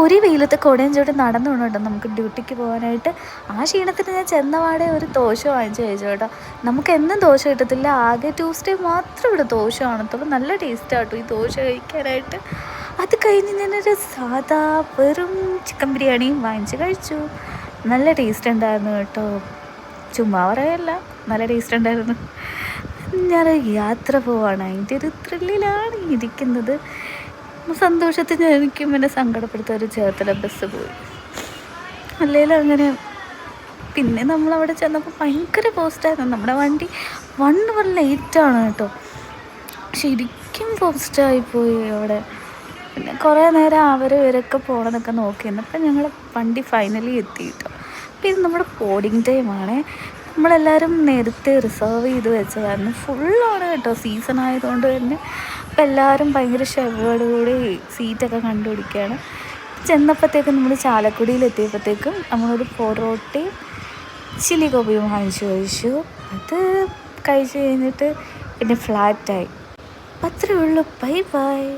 ഒരു വെയിലത്ത് കുടയും ചൂട് നടന്നു വേണം നമുക്ക് ഡ്യൂട്ടിക്ക് പോകാനായിട്ട്. ആ ക്ഷീണത്തിന് ഞാൻ ചെന്നപാടെ ഒരു ദോശ വാങ്ങിച്ച് കഴിച്ചു കേട്ടോ. നമുക്ക് എന്നും ദോശ കിട്ടത്തില്ല, ആകെ ട്യൂസ്ഡേ മാത്രം ഇവിടെ ദോശ കാണത്തുള്ളൂ. നല്ല ടേസ്റ്റാട്ടോ ഈ ദോശ കഴിക്കാനായിട്ട്. അത് കഴിഞ്ഞ് ഞാനൊരു സാധാ വെറും ചിക്കൻ ബിരിയാണിയും വാങ്ങിച്ച് കഴിച്ചു. നല്ല ടേസ്റ്റ് ഉണ്ടായിരുന്നു കേട്ടോ, ചുമ്മാ പറയല്ല, നല്ല ടേസ്റ്റ് ഉണ്ടായിരുന്നു. ഞാൻ യാത്ര പോവാണ്, അതിൻ്റെ ഒരു ത്രില്ലിലാണ് ഇരിക്കുന്നത്. സന്തോഷത്തിൽ എനിക്കും എന്നെ സങ്കടപ്പെടുത്ത ഒരു ചേർത്തല ബസ് പോയി, അല്ലെങ്കിൽ അങ്ങനെ. പിന്നെ നമ്മളവിടെ ചെന്നപ്പോൾ ഭയങ്കര പോസ്റ്റായിരുന്നു. നമ്മുടെ വണ്ടി 1 അവർ ലേറ്റാണ് കേട്ടോ, ശരിക്കും പോസ്റ്റായിപ്പോയി അവിടെ. പിന്നെ കുറേ നേരം ഇവരൊക്കെ പോകണമെന്നൊക്കെ നോക്കിയിരുന്നു. അപ്പം ഞങ്ങൾ വണ്ടി ഫൈനലി എത്തി കേട്ടോ. അപ്പം ഇത് നമ്മുടെ ബോർഡിങ് ടൈമാണ്. നമ്മളെല്ലാവരും നേരത്തെ റിസർവ് ചെയ്ത് വെച്ചതായിരുന്നു. ഫുള്ളാണ് കേട്ടോ, സീസൺ ആയതുകൊണ്ട് തന്നെ. അപ്പം എല്ലാവരും ഭയങ്കര ഷെവോടുകൂടി സീറ്റൊക്കെ കണ്ടുപിടിക്കുകയാണ്. ചെന്നപ്പോഴത്തേക്കും നമ്മൾ ചാലക്കുടിയിലെത്തിയപ്പോഴത്തേക്കും നമ്മളൊരു പൊറോട്ടയും ചില്ലി ഗോപിയും വാങ്ങിച്ചു കഴിച്ചു. അത് കഴിച്ച് കഴിഞ്ഞിട്ട് പിന്നെ ഫ്ലാറ്റായി. അത്രയേ ഉള്ളൂ. Bye bye.